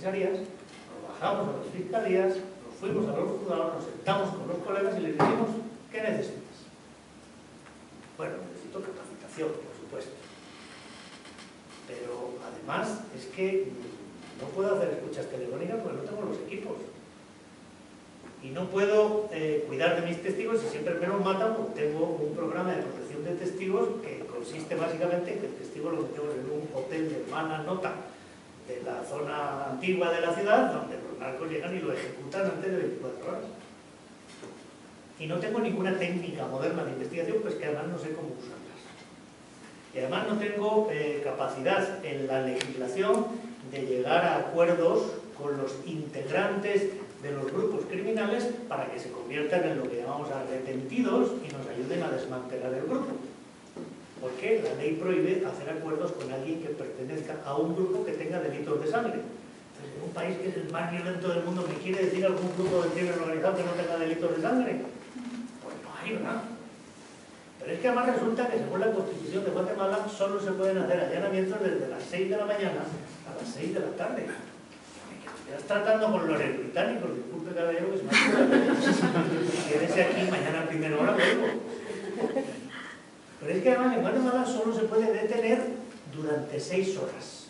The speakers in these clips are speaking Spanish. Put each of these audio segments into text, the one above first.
comisarías, nos bajamos a las fiscalías, nos fuimos a los juzgados, nos sentamos con los colegas y les dijimos, ¿qué necesitas? Bueno, necesito capacitación, por supuesto. Pero además es que no puedo hacer escuchas telefónicas porque no tengo los equipos. Y no puedo cuidar de mis testigos y siempre me los matan porque tengo un programa de protección de testigos que consiste básicamente en que el testigo lo metemos en un hotel de mala nota de la zona antigua de la ciudad, donde los narcos llegan y lo ejecutan antes de 24 horas. Y no tengo ninguna técnica moderna de investigación, pues que además no sé cómo usarlas. Y además no tengo capacidad en la legislación de llegar a acuerdos con los integrantes de los grupos criminales para que se conviertan en lo que llamamos arrepentidos y nos ayuden a desmantelar el grupo. Porque la ley prohíbe hacer acuerdos con alguien que pertenezca a un grupo que tenga delitos de sangre. Entonces, en un país que es el más violento del mundo, ¿me quiere decir algún grupo de crimen organizado que no tenga delitos de sangre? Pues no hay, ¿verdad? Pero es que además resulta que según la Constitución de Guatemala solo se pueden hacer allanamientos desde las 6 de la mañana a las 6 de la tarde. Estás tratando con los británicos, disculpe caballero que se me ha quédese aquí, mañana a primera hora vuelvo. Pero es que además en Guatemala solo se puede detener durante 6 horas.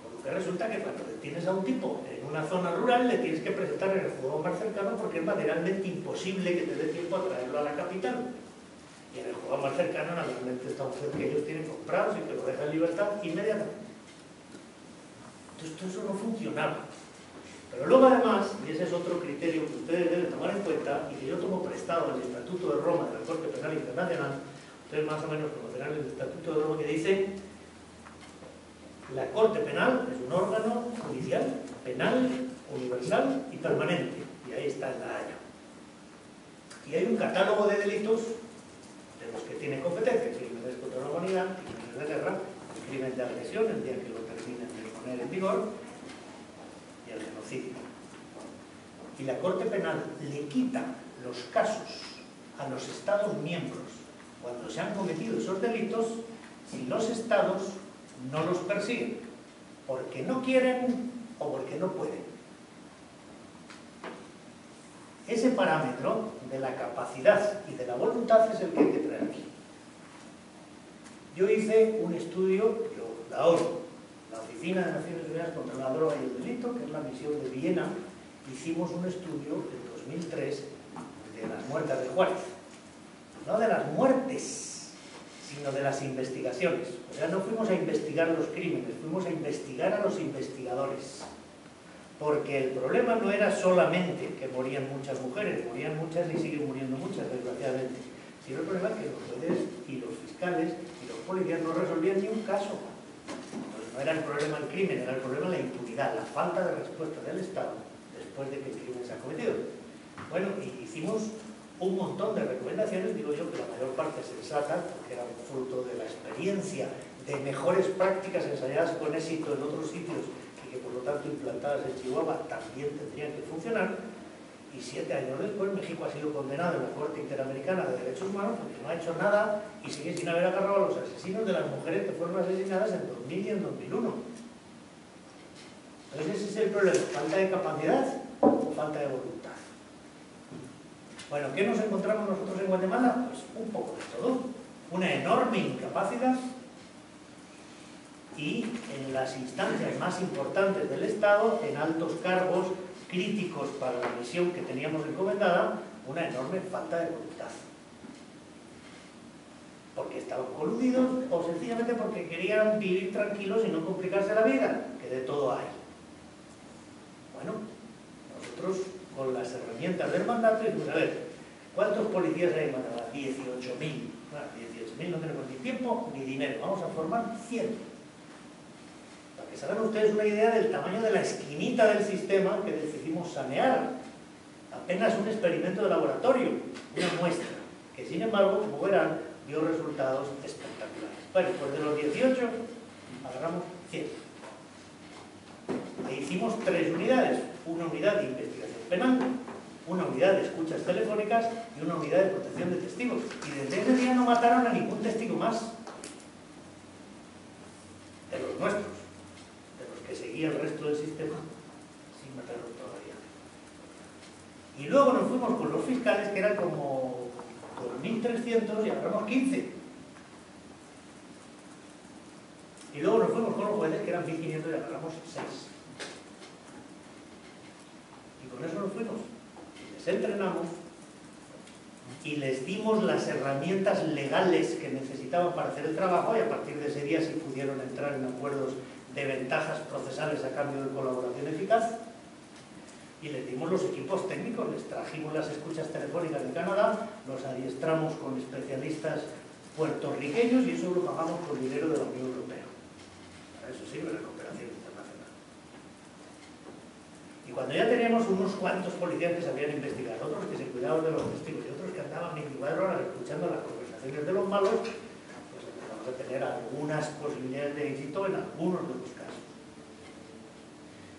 Con lo que resulta que cuando detienes a un tipo en una zona rural le tienes que presentar en el juzgado más cercano porque es materialmente imposible que te dé tiempo a traerlo a la capital. Y en el juzgado más cercano naturalmente está un juez que ellos tienen comprados y que lo deja en libertad inmediatamente. Entonces todo eso no funcionaba. Pero luego además, y ese es otro criterio que ustedes deben tomar en cuenta y que yo tomo prestado del Estatuto de Roma de la Corte Penal Internacional, ustedes más o menos conocerán el Estatuto de Roma que dice: la Corte Penal es un órgano judicial, penal, universal y permanente. Y ahí está en la Haya. Y hay un catálogo de delitos de los que tiene competencia: crímenes contra la humanidad, crímenes de guerra, el crimen de agresión, el día que lo terminen de poner en vigor, y el genocidio. Y la Corte Penal le quita los casos a los Estados miembros cuando se han cometido esos delitos si los Estados no los persiguen, porque no quieren o porque no pueden. Ese parámetro de la capacidad y de la voluntad es el que hay que traer aquí. Yo hice un estudio, la ONU, la Oficina de Naciones Unidas contra la Droga y el Delito, que es la misión de Viena, hicimos un estudio en 2003 de las muertes de Juárez. No de las muertes, sino de las investigaciones. O sea, no fuimos a investigar los crímenes, fuimos a investigar a los investigadores. Porque el problema no era solamente que morían muchas mujeres, morían muchas y siguen muriendo muchas, desgraciadamente. Sino el problema es que los jueces y los fiscales y los policías no resolvían ni un caso. Entonces no era el problema el crimen, era el problema la impunidad, la falta de respuesta del Estado después de que el crimen se ha cometido. Bueno, y hicimos un montón de recomendaciones, digo yo que la mayor parte sensata, porque era fruto de la experiencia de mejores prácticas ensayadas con éxito en otros sitios y que por lo tanto implantadas en Chihuahua también tendrían que funcionar. Y 7 años después México ha sido condenado en la Corte Interamericana de Derechos Humanos porque no ha hecho nada y sigue sin haber agarrado a los asesinos de las mujeres que fueron asesinadas en 2000 y en 2001. Entonces ese es el problema, falta de capacidad o falta de voluntad. Bueno, ¿qué nos encontramos nosotros en Guatemala? Pues un poco de todo. Una enorme incapacidad y en las instancias más importantes del Estado, en altos cargos críticos para la misión que teníamos encomendada, una enorme falta de voluntad. Porque estaban coludidos o sencillamente porque querían vivir tranquilos y no complicarse la vida, que de todo hay. Bueno, nosotros con las herramientas del mandato dijimos, a ver, ¿cuántos policías hay en Guatemala? 18.000. Bueno, 18.000 no tenemos ni tiempo ni dinero, vamos a formar 100. Para que se hagan ustedes una idea del tamaño de la esquinita del sistema que decidimos sanear. Apenas un experimento de laboratorio, una muestra, que sin embargo, como verán, dio resultados espectaculares. Bueno, pues de los 18 agarramos 100. Ahí hicimos 3 unidades, una unidad de investigación penal, una unidad de escuchas telefónicas y una unidad de protección de testigos. Y desde ese día no mataron a ningún testigo más. De los nuestros, de los que seguían corregía el resto del sistema sin meterlo todavía. Y luego nos fuimos con los fiscales, que eran como 2.300 y agarramos 15. Y luego nos fuimos con los jueces, que eran 1.500 y agarramos 6. Y con eso nos fuimos. Les entrenamos y les dimos las herramientas legales que necesitaban para hacer el trabajo, y a partir de ese día sí pudieron entrar en acuerdos de ventajas procesales a cambio de colaboración eficaz. Y les dimos los equipos técnicos, les trajimos las escuchas telefónicas de Canadá, los adiestramos con especialistas puertorriqueños, y eso lo pagamos con dinero de la Unión Europea. Para eso sirve la cooperación internacional. Y cuando ya teníamos unos cuantos policías que sabían investigar, otros que se cuidaban de los testigos y otros que andaban 24 horas escuchando las conversaciones de los malos, pues empezamos a tener algunas posibilidades de éxito en algunos de los casos.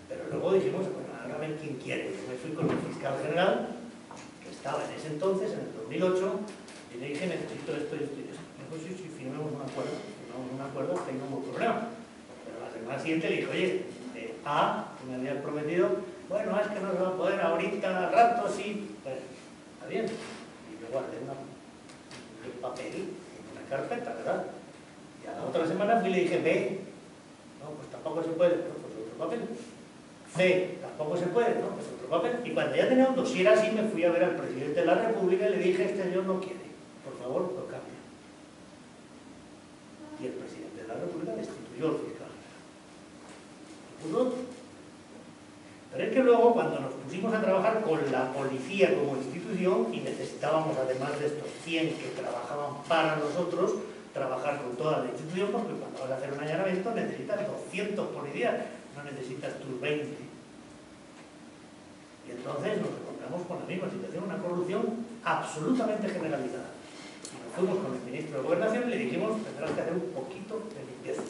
Pero luego dijimos, bueno, ahora a ver quién quiere. Yo me fui con el fiscal general, que estaba en ese entonces, en el 2008, y le dije, necesito esto y esto y esto. Y pues sí, firmemos un acuerdo, hasta ahí no hubo problema. Pero la semana siguiente le dije, oye, que me habías prometido, bueno, es que no se va a poder ahorita, al rato, sí, pues, está bien. Y yo guardé un papel en una carpeta, ¿verdad? Y a la otra semana fui y le dije, B, no, pues tampoco se puede, no, pues otro papel. C, tampoco se puede, no, pues otro papel. Y cuando ya tenía un dossier así, me fui a ver al presidente de la República y le dije, este señor no quiere, por favor, lo cambia. Y el presidente de la República destituyó al fiscal. Y puso otro. Pero es que luego, cuando nos pusimos a trabajar con la policía como institución, y necesitábamos, además de estos 100 que trabajaban para nosotros, trabajar con toda la institución, porque cuando vas a hacer un allanamiento necesitas 200 policías, no necesitas tus 20. Y entonces nos encontramos con la misma situación, una corrupción absolutamente generalizada. Y nos fuimos con el ministro de Gobernación y le dijimos, tendrás que hacer un poquito de limpieza.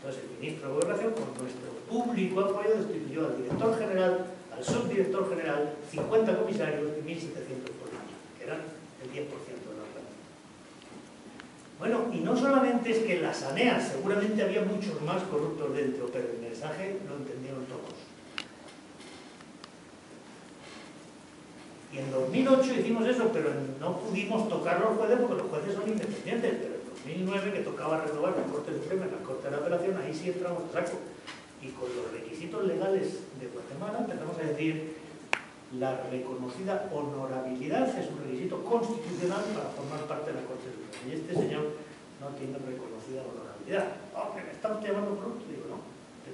Entonces el ministro de Gobernación, con nuestro público apoyo, destituyó al director general, al subdirector general, 50 comisarios y 1.700 policías, que eran el 10% de la plantilla. Bueno, y no solamente es que las ANEAs, seguramente había muchos más corruptos dentro, pero el mensaje lo entendieron todos. Y en 2008 hicimos eso, pero no pudimos tocar los jueces porque los jueces son independientes. Pero en 2009, que tocaba renovar la Corte Suprema y la Corte de Apelación, ahí sí entramos a saco. Y con los requisitos legales de Guatemala empezamos a decir, la reconocida honorabilidad es un requisito constitucional para formar parte de la Corte Suprema. Y este señor no tiene reconocida honorabilidad. Aunque me está llamando corrupto, digo, no,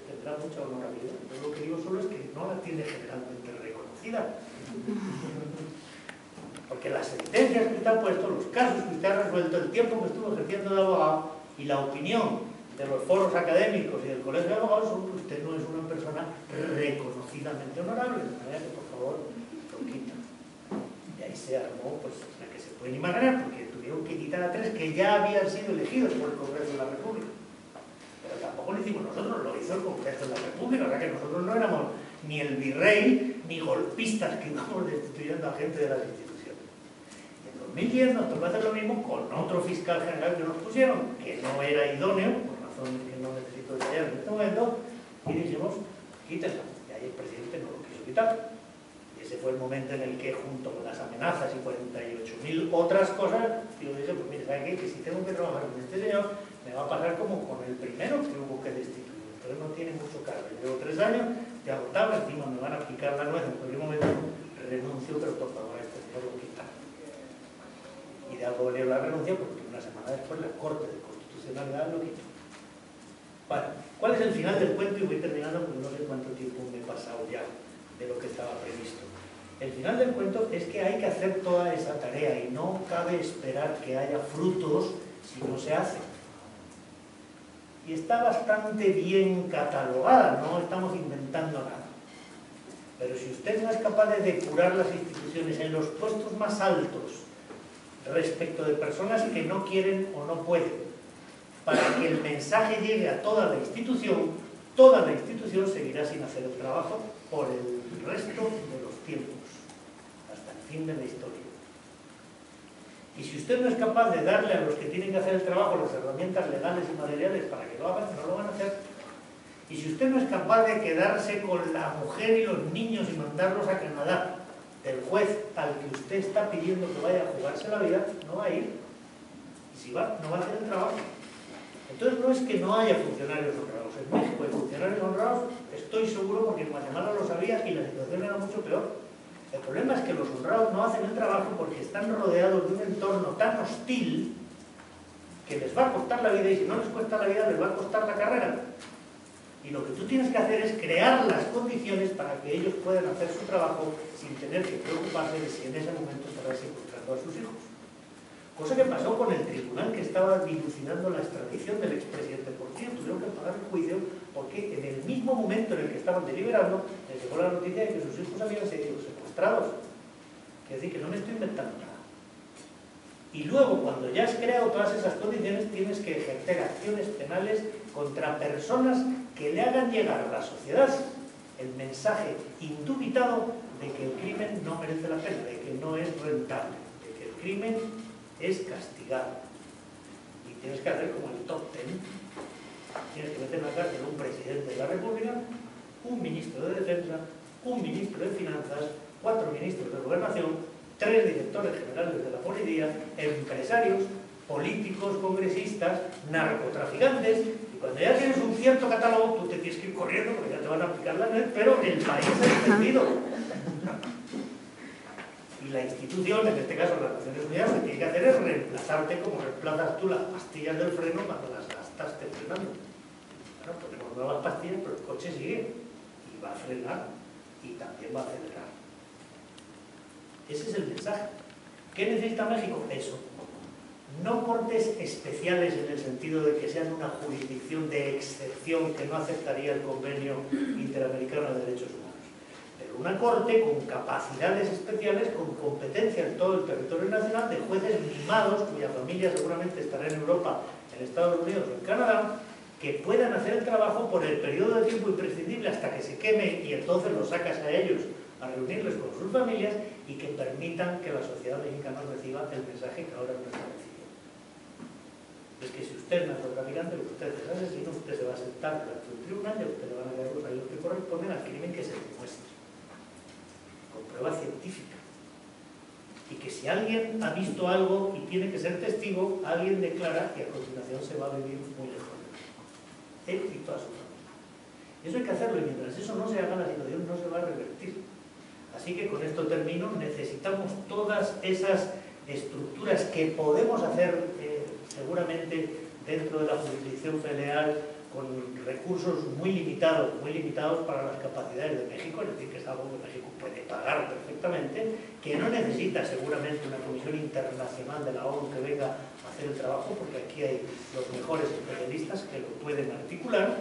tendrá mucha honorabilidad. Yo lo que digo solo es que no la tiene generalmente reconocida. Porque las sentencias que usted ha puesto, los casos que usted ha resuelto, el tiempo que estuvo ejerciendo de abogado y la opinión de los foros académicos y del colegio de abogados son que usted no es una persona reconocidamente honorable, de manera que por favor lo quitan. Y ahí se armó pues la que se pueden imaginar, porque tuvieron que quitar a 3 que ya habían sido elegidos por el Congreso de la República. Pero tampoco lo hicimos nosotros, lo hizo el Congreso de la República, o sea que nosotros no éramos ni el virrey ni golpistas que íbamos destituyendo a gente de las instituciones. Y en 2010 nos tocó hacer lo mismo con otro fiscal general que nos pusieron, que no era idóneo, por razones que no necesito detallar en este momento, y dijimos, quítenlo. Y ahí el presidente no lo quiso quitar. Y ese fue el momento en el que, junto con las amenazas y 48.000 otras cosas, yo dije, pues mire, ¿sabe qué? Que si tengo que trabajar con este señor, me va a pasar como con el primero que hubo que destituir. Entonces no tiene mucho cargo. Yo llevo 3 años, te agotaba, encima me van a picar la nuez en cualquier momento, renuncio, pero por favor, este señor lo quita. Y de algo valió la renuncia, porque una semana después la Corte de Constitucionalidad lo quitó. Bueno, ¿cuál es el final del cuento? Y voy terminando porque no sé cuánto tiempo me he pasado ya de lo que estaba previsto. El final del cuento es que hay que hacer toda esa tarea y no cabe esperar que haya frutos si no se hace. Y está bastante bien catalogada, no estamos inventando nada. Pero si usted no es capaz de depurar las instituciones en los puestos más altos respecto de personas que no quieren o no pueden, para que el mensaje llegue a toda la institución seguirá sin hacer el trabajo por el resto de los tiempos, hasta el fin de la historia. Y si usted no es capaz de darle a los que tienen que hacer el trabajo las herramientas legales y materiales para que lo hagan, no lo van a hacer. Y si usted no es capaz de quedarse con la mujer y los niños y mandarlos a Canadá, del juez al que usted está pidiendo que vaya a jugarse la vida, no va a ir. Y si va, no va a hacer el trabajo. Entonces no es que no haya funcionarios honrados. En México hay funcionarios honrados, estoy seguro, porque en Guatemala lo sabía y la situación era mucho peor. El problema es que los honrados no hacen el trabajo porque están rodeados de un entorno tan hostil que les va a costar la vida, y si no les cuesta la vida, les va a costar la carrera. Y lo que tú tienes que hacer es crear las condiciones para que ellos puedan hacer su trabajo sin tener que preocuparse de si en ese momento estarán secuestrando a sus hijos. Cosa que pasó con el tribunal que estaba dilucidando la extradición del expresidente Portillo. Tuvieron que pagar el juicio porque en el mismo momento en el que estaban deliberando les llegó la noticia de que sus hijos habían sido secuestrados. Es decir, que no me estoy inventando nada. Y luego, cuando ya has creado todas esas condiciones, tienes que ejercer acciones penales contra personas que le hagan llegar a la sociedad el mensaje indubitado de que el crimen no merece la pena, de que no es rentable, de que el crimen es castigado. Y tienes que hacer como el top 10. Tienes que meter en la cárcel a un presidente de la República, un ministro de Defensa, un ministro de Finanzas, 4 ministros de Gobernación, 3 directores generales de la policía, empresarios, políticos, congresistas, narcotraficantes. Y cuando ya tienes un cierto catálogo, tú te tienes que ir corriendo porque ya te van a aplicar la ley, pero el país ha entendido. Y la institución, en este caso las Naciones Unidas, lo que tiene que hacer es reemplazarte como reemplazas tú las pastillas del freno cuando las gastaste frenando. Bueno, ponemos nuevas pastillas, pero el coche sigue y va a frenar y también va a acelerar. Ese es el mensaje. ¿Qué necesita México? Eso. No cortes especiales en el sentido de que sean una jurisdicción de excepción que no aceptaría el Convenio Interamericano de Derechos Humanos, pero una corte con capacidades especiales, con competencia en todo el territorio nacional, de jueces mimados, cuya familia seguramente estará en Europa, en Estados Unidos o en Canadá, que puedan hacer el trabajo por el periodo de tiempo imprescindible hasta que se queme y entonces los sacas a ellos a reunirles con sus familias y que permitan que la sociedad mexicana reciba el mensaje que ahora no está recibiendo. Es que si usted es narcotraficante, usted es asesino, usted se va a sentar delante de un tribunal y a usted le van a dar los años que corresponden al crimen que se demuestre, con prueba científica. Y que si alguien ha visto algo y tiene que ser testigo, alguien declara que a continuación se va a vivir muy lejos de él y toda su familia. Eso hay que hacerlo, y mientras eso no se haga, la situación no se va a revertir. Así que con esto termino. Necesitamos todas esas estructuras que podemos hacer seguramente dentro de la jurisdicción federal con recursos muy limitados para las capacidades de México, es decir, que es algo que México puede pagar perfectamente, que no necesita seguramente una comisión internacional de la ONU que venga a hacer el trabajo, porque aquí hay los mejores especialistas que lo pueden articular,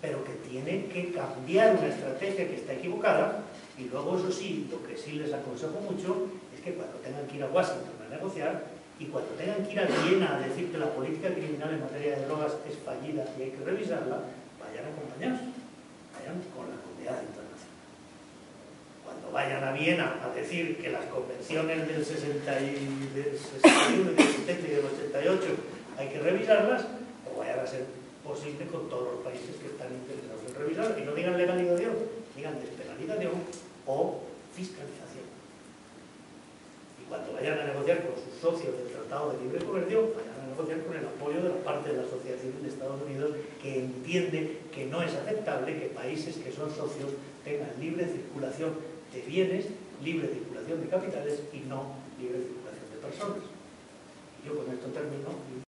pero que tiene que cambiar una estrategia que está equivocada. Y luego, eso sí, lo que sí les aconsejo mucho es que cuando tengan que ir a Washington a negociar y cuando tengan que ir a Viena a decir que la política criminal en materia de drogas es fallida y hay que revisarla, vayan acompañados, vayan con la comunidad internacional. Cuando vayan a Viena a decir que las convenciones del 61, del 70 y del 88 hay que revisarlas, o vayan a ser posible con todos los países que están interesados en revisar, y no digan legalización, digan despenalización o fiscalización. Y cuando vayan a negociar con sus socios del Tratado de Libre Comercio, vayan a negociar con el apoyo de la parte de la Asociación de Estados Unidos, que entiende que no es aceptable que países que son socios tengan libre circulación de bienes, libre circulación de capitales y no libre circulación de personas. Y yo con esto termino.